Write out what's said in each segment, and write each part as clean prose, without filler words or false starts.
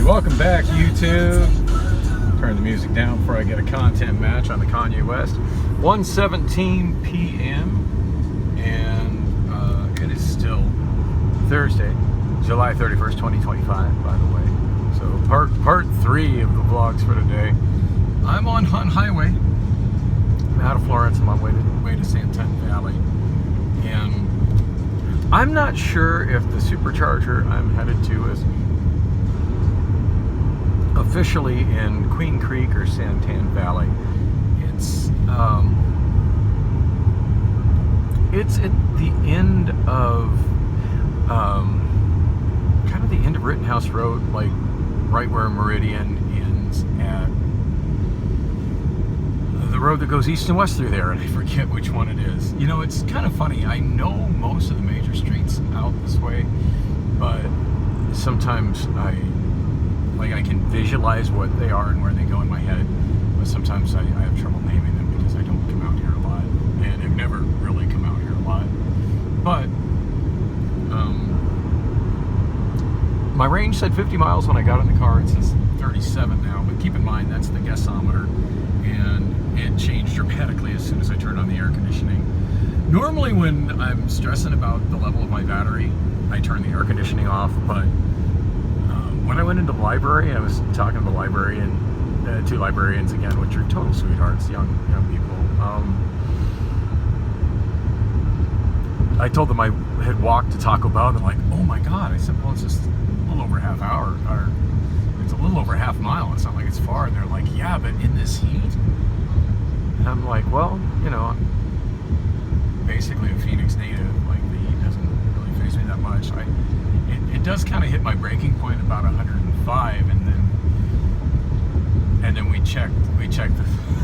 Welcome back, YouTube. Turn the music down before I get a content match on the Kanye West. 1:17 p.m. and it is still Thursday, July 31st, 2025, by the way. So part 3 of the vlogs for today. I'm on Hunt Highway. I'm out of Florence. I'm on way to Santan Valley. And I'm not sure if the supercharger I'm headed to is officially in Queen Creek or Santan Valley. It's at the end of kind of the end of Rittenhouse Road, like right where Meridian ends at the road that goes east and west through there, and I forget which one it is. You know, it's kind of funny. I know most of the major streets out this way, but sometimes I can visualize what they are and where they go in my head, but sometimes I have trouble naming them because I don't come out here a lot, and I've never really come out here a lot. But my range said 50 miles when I got in the car. It says 37 now, but keep in mind that's the guessometer, and it changed dramatically as soon as I turned on the air conditioning. Normally when I'm stressing about the level of my battery, I turn the air conditioning off, but when I went into the library, I was talking to the librarian, two librarians again, which are total sweethearts, young people. I told them I had walked to Taco Bell, and they're like, "Oh my God!" I said, "Well, it's just a little over a half hour, or it's a little over a half mile. It's not like it's far." And they're like, "Yeah, but in this heat." And I'm like, "Well, you know, I'm basically a Phoenix native. Like the heat doesn't really faze me that much. It does kind of hit my breaking point about 105, and then we checked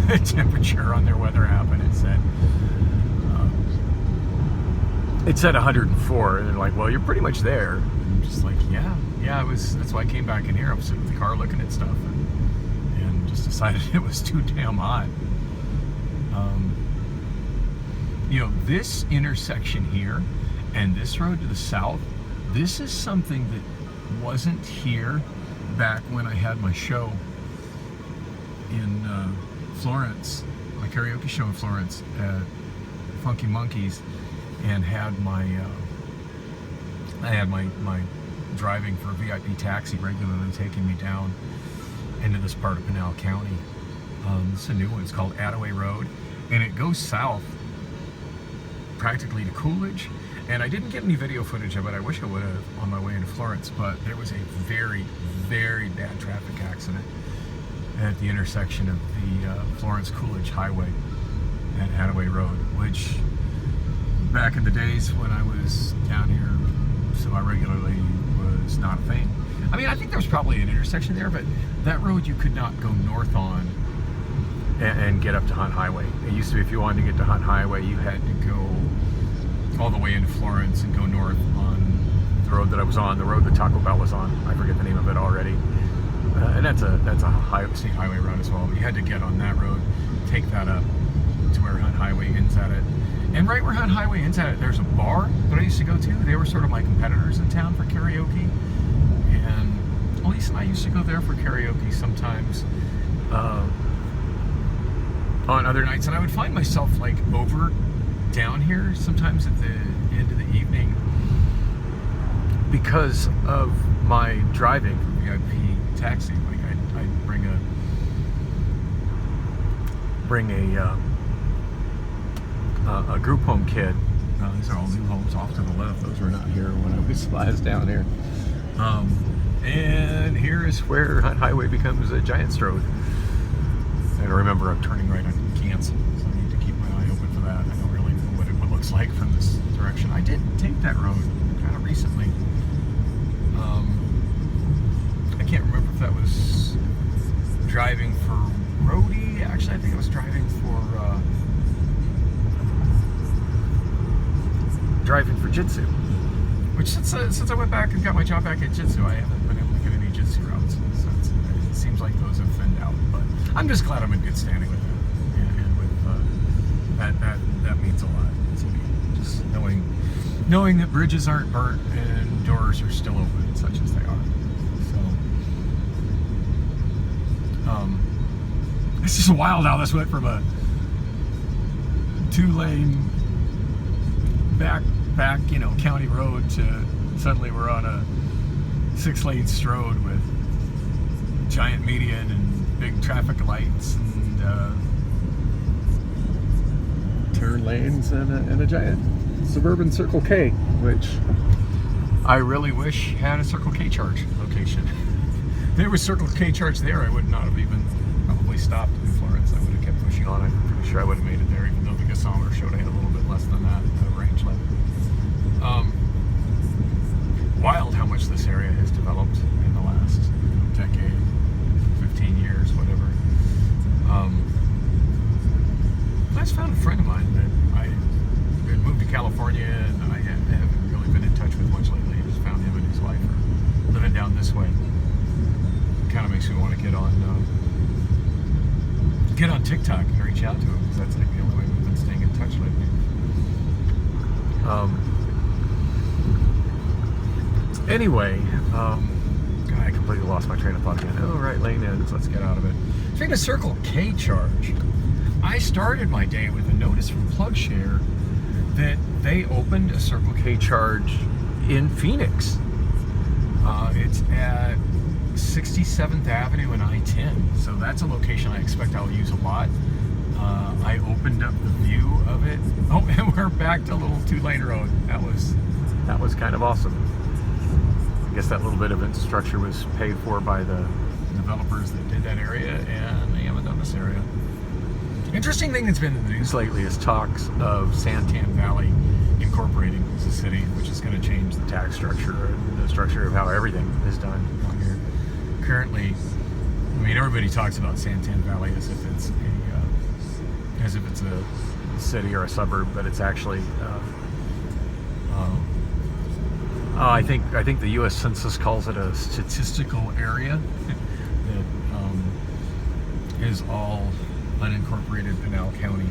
the temperature on their weather app, and it said 104, and they're like, "Well, you're pretty much there." And I'm just like, yeah, it was. That's why I came back in here. I was sitting in the car looking at stuff, and just decided it was too damn hot. You know, this intersection here and this road to the south, this is something that wasn't here back when I had my show in Florence, my karaoke show in Florence at Funky Monkeys, and had my driving for a VIP taxi regularly taking me down into this part of Pinal County. This is a new one. It's called Attaway Road, and it goes south practically to Coolidge. And I didn't get any video footage of it. I wish I would have on my way into Florence, but there was a very, very bad traffic accident at the intersection of the Florence-Coolidge Highway at Attaway Road, which back in the days when I was down here semi-regularly was not a thing. I mean, I think there was probably an intersection there, but that road you could not go north on and get up to Hunt Highway. It used to be if you wanted to get to Hunt Highway, you had to go all the way into Florence and go north on the road that I was on, the road that Taco Bell was on. I forget the name of it already. And that's a state highway road as well. But you had to get on that road, take that up to where Hunt Highway ends at it. And right where Hunt Highway ends at it, there's a bar that I used to go to. They were sort of my competitors in town for karaoke. And Elise and I used to go there for karaoke sometimes on other nights. And I would find myself like over down here sometimes at the end of the evening because of my driving for VIP taxi. Like I'd bring a group home kid. These are all new homes off to the left. Those were not here when I was last down here. And here is where Hunt Highway becomes a Giants Road. And remember, I'm turning right on cancel, so I need to keep my eye open for that. I don't really know what it looks like from this direction. I did take that road kind of recently. I can't remember if that was driving for roadie. Actually, I think I was driving for Jitsu. Which since I went back and got my job back at Jitsu, I haven't been able to get any Jitsu routes. So it seems like those have thinned out. But I'm just glad I'm in good standing with that, and with that means a lot to me. Just knowing that bridges aren't burnt and doors are still open, such as they are. So It's just wild how this went from a 2-lane back, county road to suddenly we're on a 6-lane strode with giant median and big traffic lights and turn lanes and a giant suburban Circle K, which I really wish had a Circle K charge location. If there was Circle K charge there, I would not have even probably stopped in Florence. I would have kept pushing on. I'm pretty sure I would have made it there, even though the gasometer showed I had a little bit less than that range limit. Wild how much this area has developed in the last decade, 15 years, whatever. I just found a friend of mine that I had moved to California and I haven't really been in touch with much lately. I just found him and his wife are living down this way. It kind of makes me want to get on TikTok and reach out to him, because that's like the only way we've been staying in touch lately. Anyway, God, I completely lost my train of thought again. Oh, right lane is. Let's get out of it. Speaking of Circle K charge, I started my day with a notice from PlugShare that they opened a Circle K charge in Phoenix. It's at 67th Avenue and I-10, so that's a location I expect I'll use a lot. I opened up the view of it. Oh, and we're back to a little 2-lane road. That was kind of awesome. I guess that little bit of infrastructure was paid for by the developers that did that area, and they haven't done this area. Interesting thing that's been in the news lately is talks of Santan Valley incorporating as a city, which is going to change the tax structure and the structure of how everything is done down here. Currently, I mean, everybody talks about Santan Valley as if it's a city or a suburb, but it's actually I think the U.S. Census calls it a statistical area that is all unincorporated Pinal County.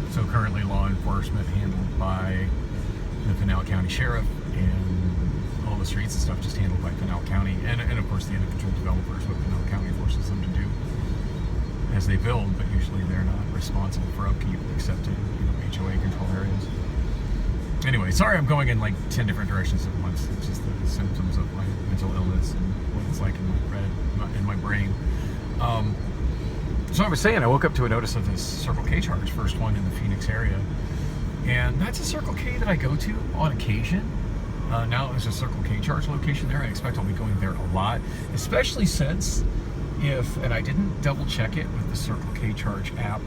So currently law enforcement handled by the Pinal County Sheriff, and all the streets and stuff just handled by Pinal County, and of course the individual developers, what Pinal County forces them to do as they build, but usually they're not responsible for upkeep except in HOA control areas. Anyway, sorry I'm going in like 10 different directions at once. It's just the symptoms of my mental illness and what it's like in my brain. So I was saying, I woke up to a notice of this Circle K charge, first one in the Phoenix area. And that's a Circle K that I go to on occasion. Now there's a Circle K charge location there. I expect I'll be going there a lot, especially since and I didn't double check it with the Circle K charge app,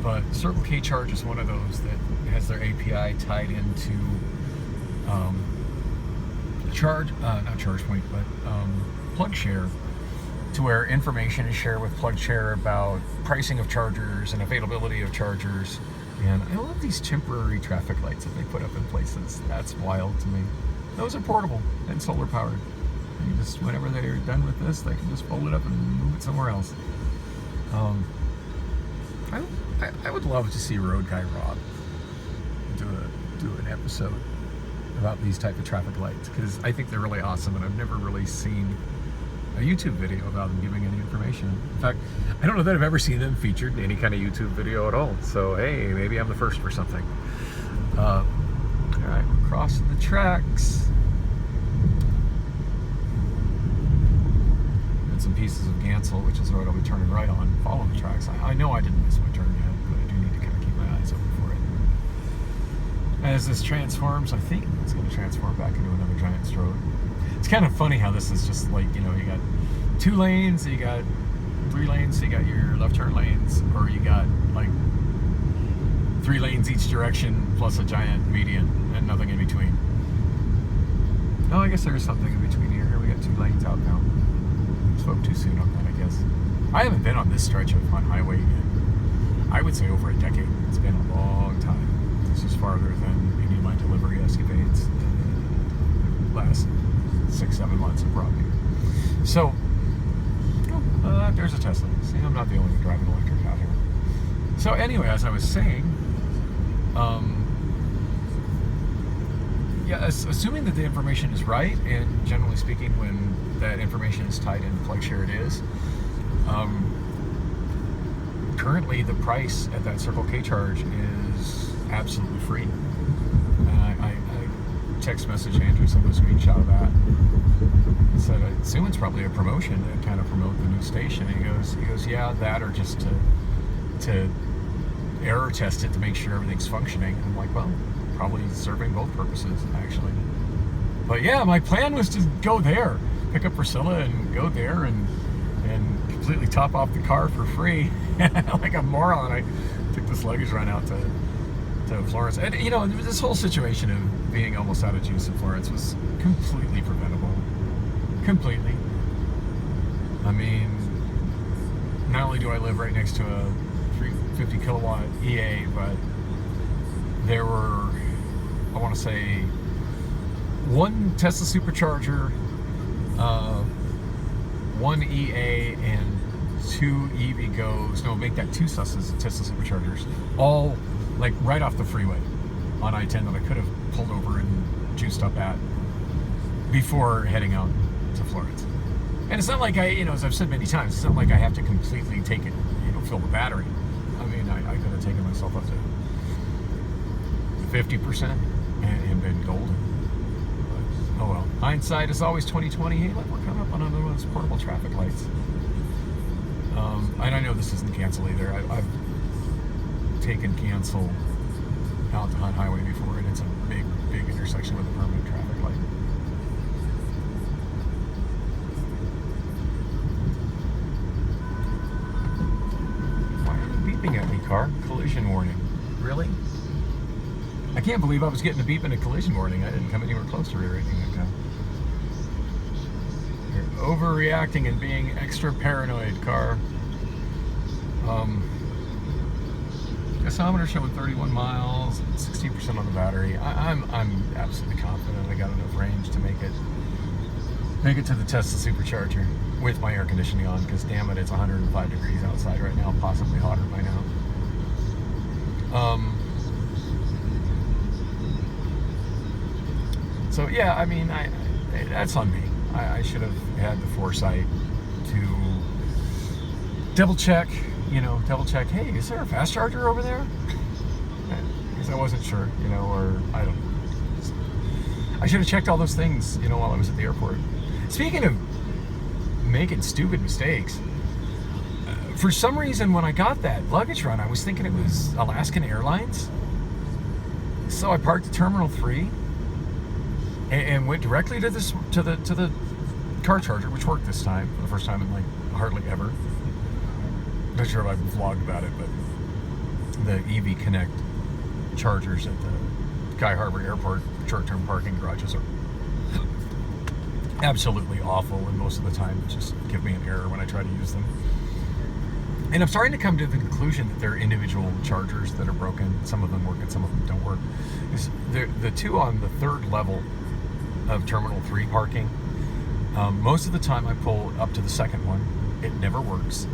but Circle K charge is one of those that has their API tied into not ChargePoint, but PlugShare, to where information is shared with PlugShare about pricing of chargers and availability of chargers. And I love these temporary traffic lights that they put up in places. That's wild to me. Those are portable and solar powered. And you just, whenever they're done with this, they can just fold it up and move it somewhere else. I would love to see Road Guy Rob do an episode about these type of traffic lights, because I think they're really awesome, and I've never really seen a YouTube video about them giving any information. In fact, I don't know that I've ever seen them featured in any kind of YouTube video at all. So hey, maybe I'm the first for something. All right, we're crossing the tracks. And some pieces of Gansel, which is the road I'll be turning right on. Follow the tracks. I know I didn't miss my turn yet, but I do need to kind of keep my eyes open for it. As this transforms, I think it's going to transform back into another giant road. It's kind of funny how this is just like, you got 2 lanes, you got 3 lanes, so you got your left turn lanes, or you got like 3 lanes each direction plus a giant median and nothing in between. Oh, I guess there's something in between here. Here we got 2 lanes out now. Spoke too soon on that, I guess. I haven't been on this stretch of on highway in, I would say, over a decade. It's been a long time. This is farther than any of my delivery escapades in the last 6-7 months have brought me. So, there's a Tesla. See, I'm not the only one driving electric out here. So anyway, as I was saying, assuming that the information is right, and generally speaking, when that information is tied into PlugShare, it is. currently the price at that Circle K charge is absolutely free. I text message Andrew, sent a screenshot of that. Said, I assume it's probably a promotion to kind of promote the new station. And he goes, yeah, that or just to error test it to make sure everything's functioning. I'm like, well, probably serving both purposes, actually. But yeah, my plan was to go there, pick up Priscilla and go there and completely top off the car for free. Like a moron, I took this luggage run out to Florence. And, you know, this whole situation of being almost out of juice in Florence was completely preventable. Completely. I mean, not only do I live right next to a 350 kilowatt EA, but there were, I want to say, one Tesla supercharger, one EA, and two EVGos. No, make that two Tesla superchargers, all like right off the freeway on I-10 that I could have pulled over and juiced up at before heading out to Florence. And it's not like as I've said many times, it's not like I have to completely take it, fill the battery. I mean, I could have taken myself up to 50% and been golden. But, oh well. Hindsight is always 20/20. Hey, look, we're coming up on another one of those portable traffic lights. And I know this isn't cancel either. I've taken cancel out to Hunt Highway before, and it's a big intersection with a permanent traffic light. Why are you beeping at me, car? Collision warning. Really? I can't believe I was getting a beep and a collision warning. I didn't come anywhere close to rear-ending that guy. You're overreacting and being extra paranoid, car. Gasometer showing 31 miles, 60% on the battery. I'm absolutely confident I got enough range to make it to the Tesla supercharger with my air conditioning on, because damn it, it's 105 degrees outside right now, possibly hotter by now. So yeah, I mean, that's on me. I should have had the foresight to double check. Hey, is there a fast charger over there? Because I wasn't sure, or I don't know. I should have checked all those things, while I was at the airport. Speaking of making stupid mistakes, for some reason when I got that luggage run, I was thinking it was Alaskan Airlines. So I parked at Terminal 3 and went directly to the car charger, which worked this time for the first time in like hardly ever. Not sure if I've vlogged about it, but the EV Connect chargers at the Sky Harbor Airport short-term parking garages are absolutely awful, and most of the time just give me an error when I try to use them. And I'm starting to come to the conclusion that there are individual chargers that are broken. Some of them work and some of them don't work. The two on the third level of Terminal 3 parking, most of the time I pull up to the second one, it never works.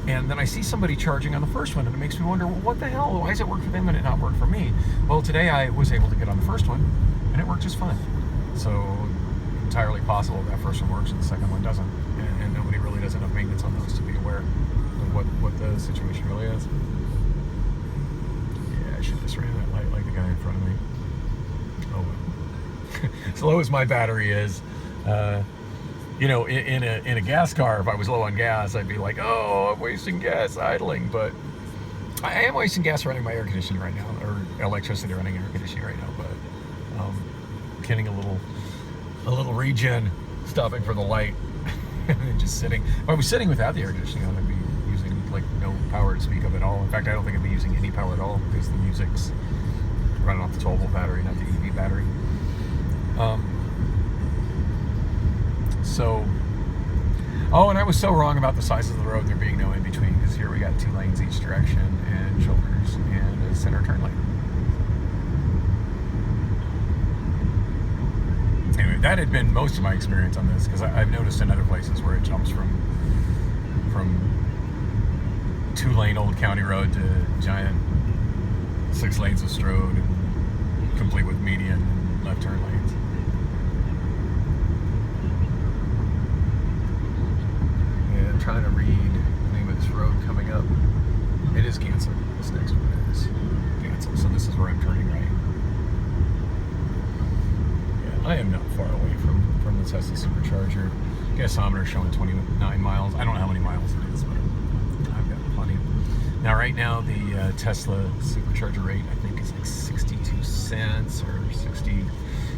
And then I see somebody charging on the first one, and it makes me wonder, well, what the hell? Why does it work for them and it not work for me? Well, today I was able to get on the first one, and it worked just fine. So entirely possible that first one works and the second one doesn't. And nobody really does enough maintenance on those to be aware of what the situation really is. Yeah, I should just ran that light like the guy in front of me. Oh well. Slow as my battery is, in a gas car, if I was low on gas, I'd be like, oh, I'm wasting gas idling. But I am wasting gas running my air conditioning right now, or electricity running air conditioning right now. But getting a little regen, stopping for the light, and then just sitting. If I was sitting without the air conditioning on, I'd be using like no power to speak of at all. In fact, I don't think I'd be using any power at all, because the music's running off the 12-volt battery, not the EV battery. And I was so wrong about the size of the road, there being no in between, because here we got 2 lanes each direction and shoulders and a center turn lane. Anyway, that had been most of my experience on this, because I've noticed in other places where it jumps from 2-lane Old County Road to giant 6 lanes of Strode, complete with median and left turn lanes. Trying to read the name of this road coming up. Tesla supercharger. Gasometer showing 29 miles. I don't know how many miles it is, but I've got plenty. Now, right now, the Tesla supercharger rate, I think, is like 62 cents or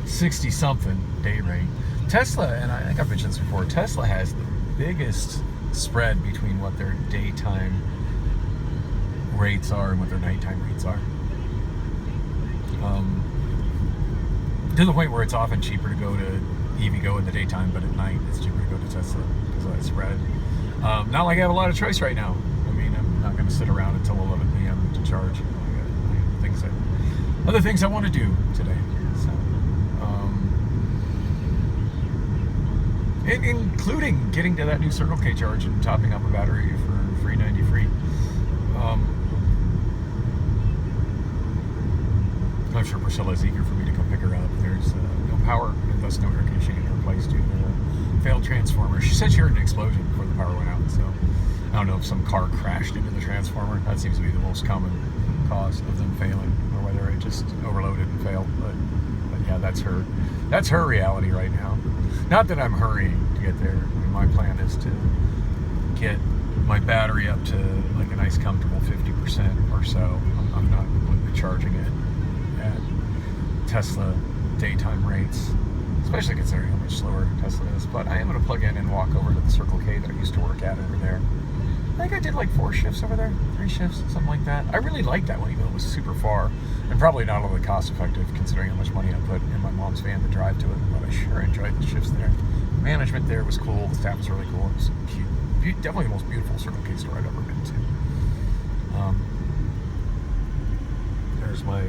60 something day rate. Tesla, and I think I've mentioned this before, Tesla has the biggest spread between what their daytime rates are and what their nighttime rates are. To the point where it's often cheaper to go to EVgo in the daytime, but at night it's cheaper to go to Tesla because of that spread. Not like I have a lot of choice right now. I mean, I'm not going to sit around until 11 p.m. to charge. I got other things I want to do today. So, including getting to that new Circle K charge and topping up a battery for $3.90 free. I'm sure Priscilla's eager for me to come pick her up. There's no power and thus no air conditioning in her place due to the failed transformer. She said she heard an explosion before the power went out, so I don't know if some car crashed into the transformer. That seems to be the most common cause of them failing, or whether it just overloaded and failed. But yeah, that's her reality right now. Not that I'm hurrying to get there. I mean, my plan is to get my battery up to like a nice comfortable 50% or so. I'm not completely charging it at Tesla daytime rates, especially considering how much slower Tesla is. But I am going to plug in and walk over to the Circle K that I used to work at over there. I think I did like 4 shifts over there, 3 shifts, something like that. I really liked that one, even though it was super far and probably not all the cost effective considering how much money I put in my mom's van to drive to it. But I sure enjoyed the shifts there. Management there was cool. The staff was really cool. It was cute. Definitely the most beautiful Circle K store I've ever been to. There's my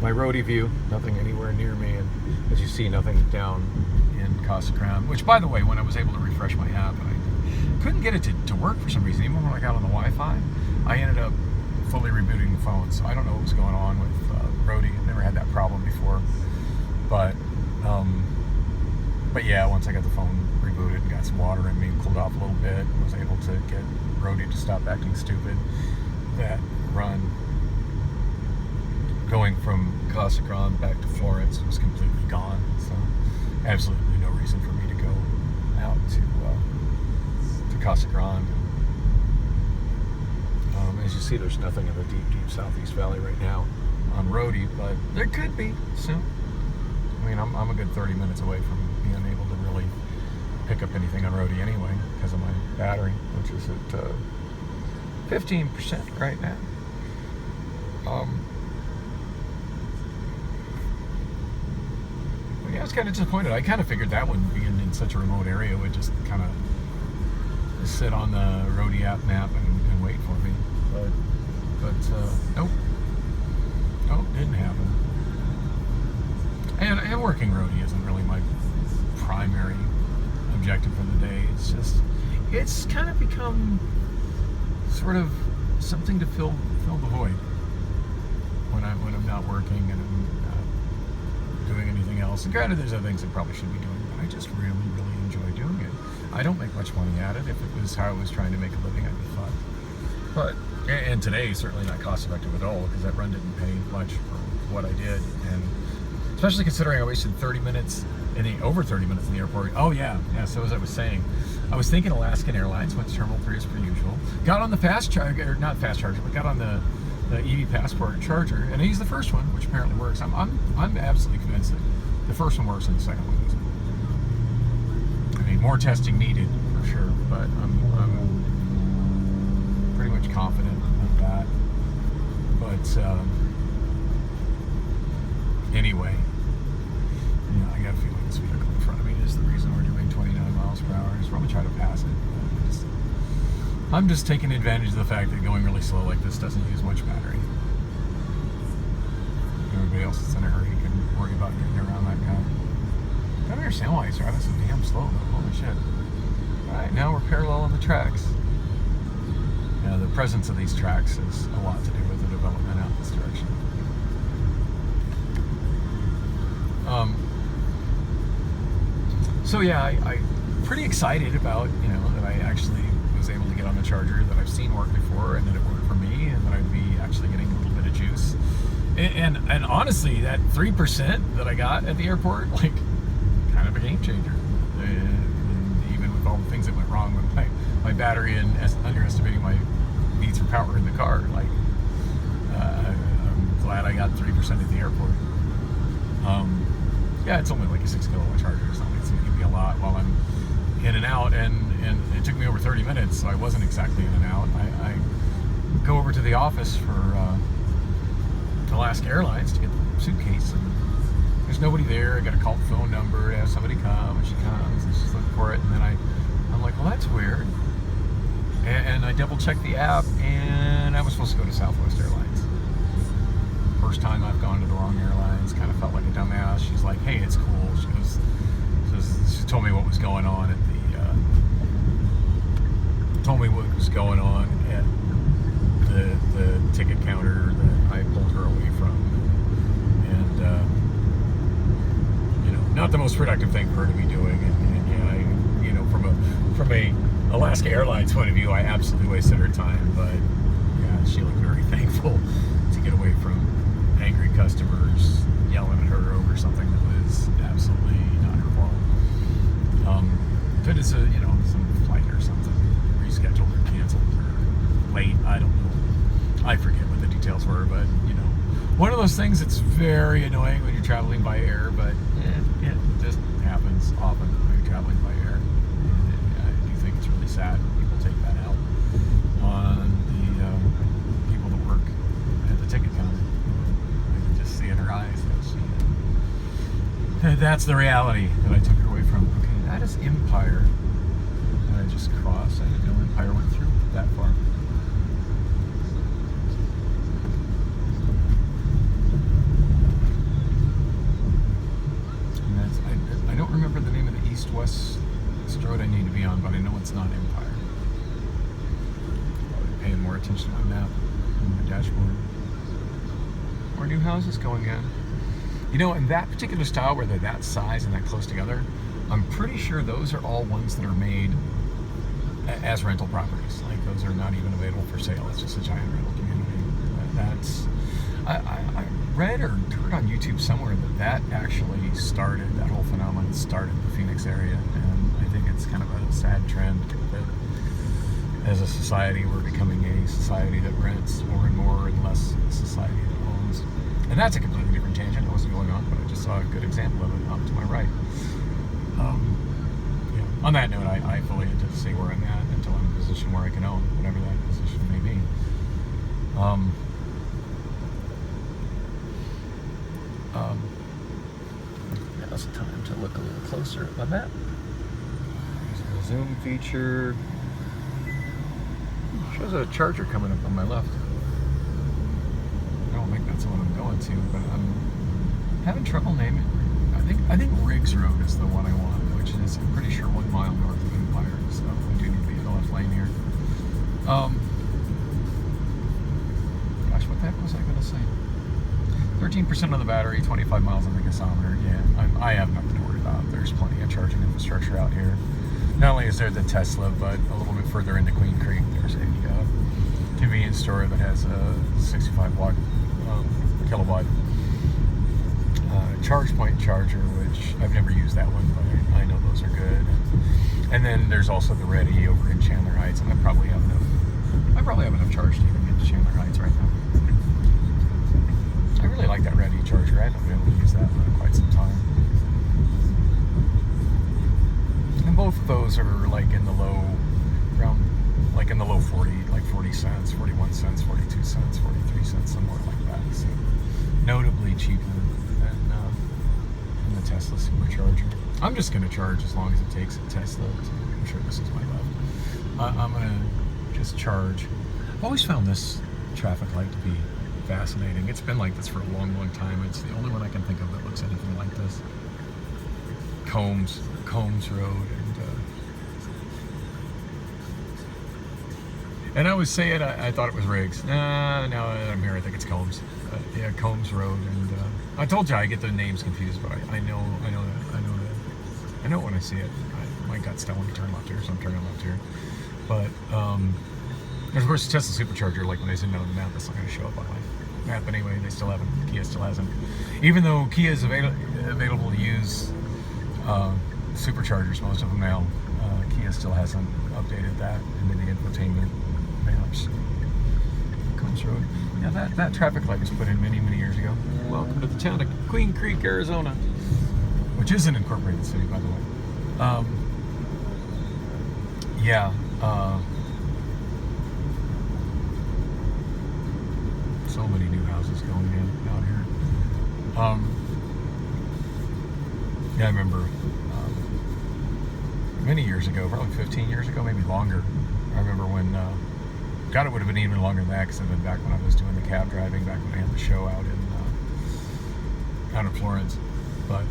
roadie view. Nothing anywhere near me, and as you see, nothing down in Casa Grande. Which, by the way, when I was able to refresh my app, and I couldn't get it to work for some reason, even when I got on the Wi-Fi, I ended up fully rebooting the phone. So I don't know what was going on with roadie. I've never had that problem before, but yeah, once I got the phone rebooted and got some water in me, cooled off a little bit, was able to get roadie to stop acting stupid. That run going from Casa Grande back to Florence was completely gone, so absolutely no reason for me to go out to Casa Grande. As you see, there's nothing in the deep Southeast Valley right now on roadie, but there could be soon. I mean, I'm a good 30 minutes away from being able to really pick up anything on roadie anyway because of my battery, which is at 15% right now. Yeah, I was kind of disappointed. I kind of figured that one, being in such a remote area, would just kind of sit on the roadie app map and wait for me. But nope, didn't happen. And working roadie isn't really my primary objective for the day. It's kind of become sort of something to fill the void when I'm not working and I'm not doing anything else. And granted, there's other things I probably should be doing, but I just really enjoy doing it. I don't make much money at it. If it was how I was trying to make a living, I'd be fine. But and today certainly not cost effective at all because that run didn't pay much for what I did, and especially considering I wasted 30 minutes over 30 minutes in the airport. Oh yeah. So as I was saying, I was thinking Alaskan Airlines, went to Terminal 3 as per usual. Got on the fast charger, or not fast charger, but got on the EV Passport charger, and I used the first one, which apparently works. I'm absolutely convinced that the first one works and the second one doesn't. I mean, more testing needed for sure, but I'm pretty much confident of that. But anyway, I got a feeling this vehicle in front of me is the reason we're doing 29 miles per hour. I'll probably try to pass it. I'm just taking advantage of the fact that going really slow like this doesn't use much battery. Everybody else that's in a hurry can worry about getting around that guy. I don't understand why he's driving so damn slow though. Holy shit. Alright, now we're parallel on the tracks. The presence of these tracks has a lot to do with the development out this direction. So yeah, I'm pretty excited about, that I actually was able to get on the charger that I've seen work before, and that it worked for me, and that I'd be actually getting a little bit of juice. And honestly, that 3% that I got at the airport, kind of a game changer. battery and underestimating my needs for power in the car. Like, I'm glad I got 3% at the airport. Yeah, it's only like a 6 kilowatt charger or something. It's going to give me a lot while I'm in and out, and it took me over 30 minutes, so I wasn't exactly in and out. I go over to the office for Alaska Airlines to get the suitcase, and there's nobody there. I got to call the phone number to have somebody come, and she comes, and she's looking for it, and then I'm like, well, that's weird. And I double checked the app, and I was supposed to go to Southwest Airlines. First time I've gone to the wrong airlines, kind of felt like a dumbass. She's like, hey, it's cool. She goes, she told me what was going on at the ticket counter that I pulled her away from, and not the most productive thing for her to be doing. And yeah, from a Alaska Airlines point of view, I absolutely wasted her time. But yeah, she looked very thankful to get away from angry customers yelling at her over something that was absolutely not her fault. If it is some flight or something rescheduled or canceled or late, I don't know. I forget what the details were, but one of those things that's very annoying when you're traveling by air, but it just happens often when you're traveling by air. And I do think it's really sad when people take that out on the people that work at the ticket counter. I can just see in her eyes that that's the reality that I took her away from. Okay, that is Empire that I just crossed. I didn't know Empire went through that far. I don't remember the name of the east-west road I need to be on, but I know it's not Empire. Probably paying more attention to my map and my dashboard. More new houses going in. In that particular style where they're that size and that close together, I'm pretty sure those are all ones that are made as rental properties. Like, those are not even available for sale. It's just a giant rental community. I read or heard on YouTube somewhere that actually started, that whole phenomenon started in the Phoenix area, and I think it's kind of a sad trend that as a society we're becoming a society that rents more and more and less a society that owns. And that's a completely different tangent. I wasn't going on, but I just saw a good example of it up to my right. On that note, I fully intend to stay where I'm at until I'm in a position where I can own whatever that position may be. Now's the time to look a little closer at my map. There's a zoom feature. Shows a charger coming up on my left. I don't think that's the one I'm going to, but I'm having trouble naming. I think Riggs Road is the one I want, which is, I'm pretty sure, 1 mile north of Empire. So I do need to be in the left lane here. Gosh, what the heck was I going to say? 13% of the battery, 25 miles on the gasometer. Yeah, I have nothing to worry about. There's plenty of charging infrastructure out here. Not only is there the Tesla, but a little bit further into Queen Creek, there's a convenience store that has a 65 kilowatt charge point charger, which I've never used that one, but I know those are good. And then there's also the Reddy over in Chandler Heights, and I probably have enough charge to even get to Chandler Heights right now. I really like that Reddy charger. I haven't been able to use that one in quite some time. And both of those are like in the low 40, like 40 cents, 41 cents, 42 cents, 43 cents, somewhere like that. So notably cheaper than the Tesla supercharger. I'm just going to charge as long as it takes at Tesla. I'm sure this is my left. I'm going to just charge. I've always found this traffic light to be fascinating. It's been like this for a long, long time. It's the only one I can think of that looks anything like this. Combs Road, and I would say it. I thought it was Riggs. Now that I'm here, I think it's Combs. Yeah, Combs Road, and I told you I get the names confused, but I know when I see it. My gut's telling me to turn left here, so I'm turning left here. But and of course, the Tesla supercharger, like when I zoom in on the map, that's not going to show up on my map anyway. They still haven't. Kia still hasn't. Even though Kia is available to use superchargers, most of them now. Kia still hasn't updated that into the infotainment maps. Combs Road. Yeah, that traffic light was put in many, many years ago. Welcome to the town of Queen Creek, Arizona, which is an incorporated city, by the way. So many new houses going in out here. I remember many years ago, probably 15 years ago, maybe longer. I remember when, God, it would have been even longer than that, because it had been back when I was doing the cab driving, back when I had the show out in Florence. But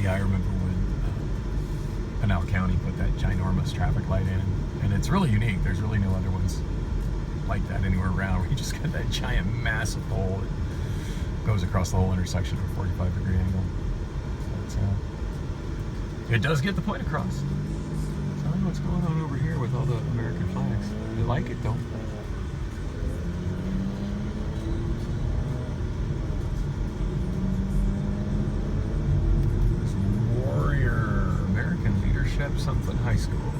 yeah, I remember when Pinal County put that ginormous traffic light in, and it's really unique. There's really no other ones like that anywhere around, where you just got that giant, massive pole that goes across the whole intersection at a 45-degree angle. But it does get the point across. Tell me what's going on over here with all the American flags. You like it, though. Something high school,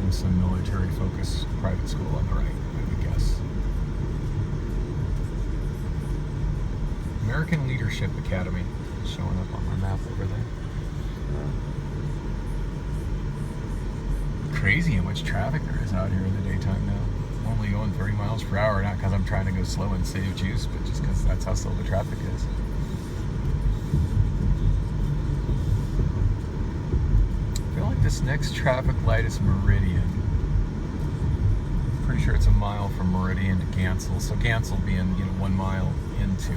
and some military-focused private school on the right, I would guess. American Leadership Academy is showing up on my map over there. Crazy how much traffic there is out here in the daytime now. Only going 30 miles per hour, not because I'm trying to go slow and save juice, but just because that's how slow the traffic is. This next traffic light is Meridian. Pretty sure it's a mile from Meridian to Gansel. So Gansel being 1 mile into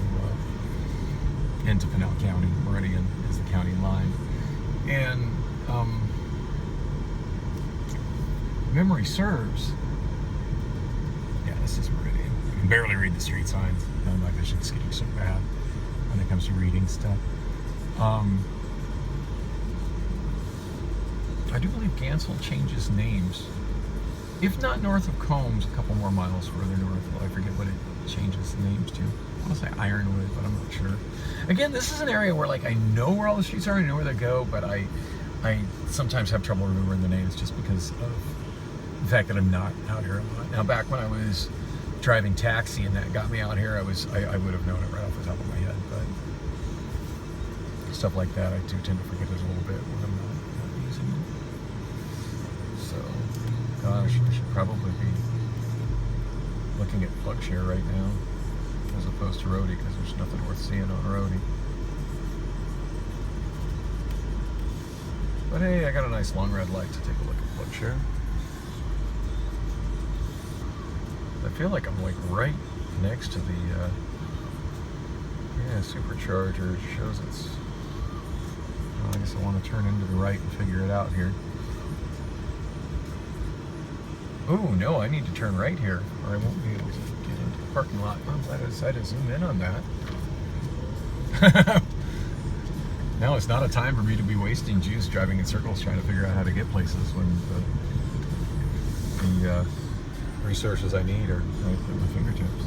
Pinal County. Meridian is the county line. And memory serves. Yeah, this is Meridian. I can barely read the street signs. My vision's getting so bad when it comes to reading stuff. I do believe Gansel changes names. If not north of Combs, a couple more miles further north. Well, I forget what it changes names to. I want to say Ironwood, but I'm not sure. Again, this is an area where I know where all the streets are, I know where they go, but I sometimes have trouble remembering the names just because of the fact that I'm not out here a lot. Now, back when I was driving taxi and that got me out here, I would have known it right off the top of my head, but stuff like that I do tend to forget it a little bit when I'm not using it. So, gosh, I should probably be looking at PlugShare right now as opposed to Roadie, because there's nothing worth seeing on Roadie. But hey, I got a nice long red light to take a look at PlugShare. I feel like I'm right next to the supercharger. It shows it's. Well, I guess I want to turn into the right and figure it out here. Oh no, I need to turn right here, or I won't be able to get into the parking lot. I'm glad I decided to zoom in on that. Now it's not a time for me to be wasting juice driving in circles trying to figure out how to get places when the resources I need are right at my fingertips.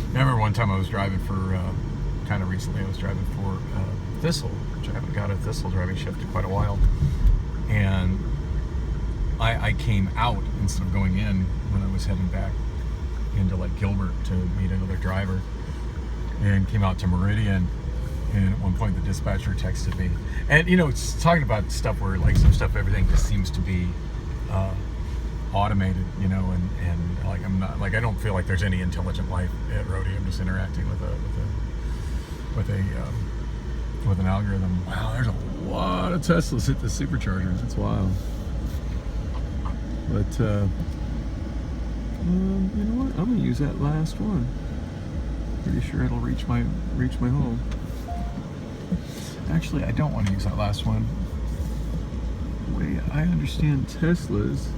I remember one time I was driving for, kind of recently, I was driving for Thistle, which I haven't got a Thistle driving shift in quite a while. And I came out instead of going in when I was heading back into Gilbert to meet another driver, and came out to Meridian. And at one point the dispatcher texted me, and it's talking about stuff where some stuff, everything just seems to be automated, and I'm not, I don't feel like there's any intelligent life at Roadie. I'm just interacting with an algorithm. Wow, there's a lot of Teslas hit the superchargers. It's wild. But you know what? I'm gonna use that last one. Pretty sure it'll reach my home. Actually, I don't want to use that last one. The way I understand Teslas,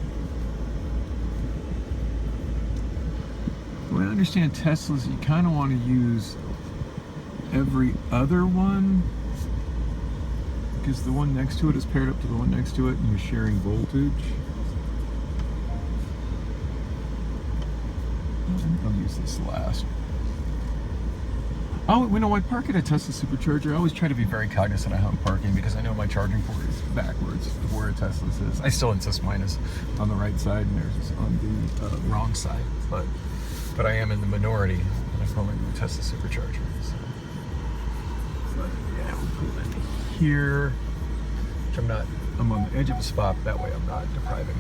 you kind of want to use every other one, because the one next to it is paired up to the one next to it, and you're sharing voltage. I think I'll use this last. Oh, when I park at a Tesla supercharger, I always try to be very cognizant of how I'm parking because I know my charging port is backwards of where a Tesla's is. I still insist mine is on the right side and theirs is on the wrong side, but I am in the minority when I pull into a Tesla supercharger. So. But yeah, we'll pull in here, which I'm on the edge of a spot. That way I'm not depriving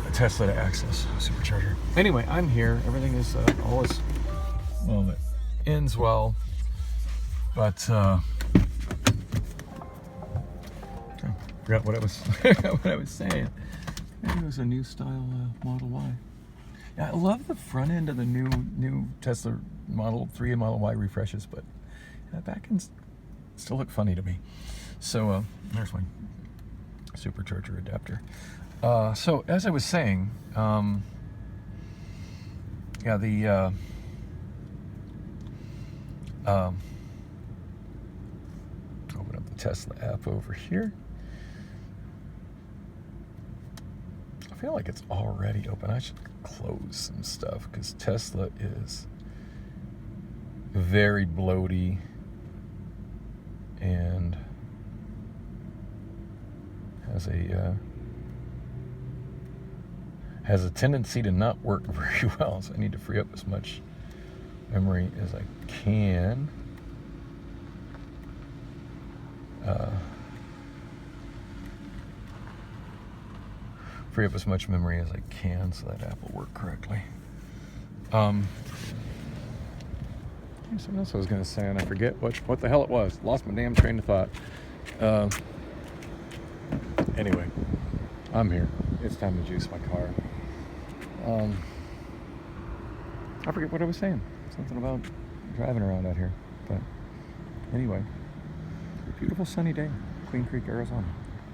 a Tesla to access a supercharger. Anyway, I'm here. Everything is all is. Well, it ends well, but I forgot what I was what I was saying. Maybe it was a new style Model Y. Yeah, I love the front end of the new Tesla Model 3 and Model Y refreshes, but back ends still look funny to me. So there's my supercharger adapter. So as I was saying, yeah, the open up the Tesla app over here. I feel like it's already open. I should close some stuff because Tesla is very bloaty and has a tendency to not work very well. So I need to free up as much memory as I can. Free up as much memory as I can so that app will work correctly. Something else I was going to say and I forget what the hell it was. Lost my damn train of thought. Anyway, I'm here. It's time to juice my car. I forget what I was saying. Something about driving around out here. But anyway, beautiful sunny day, Queen Creek, Arizona.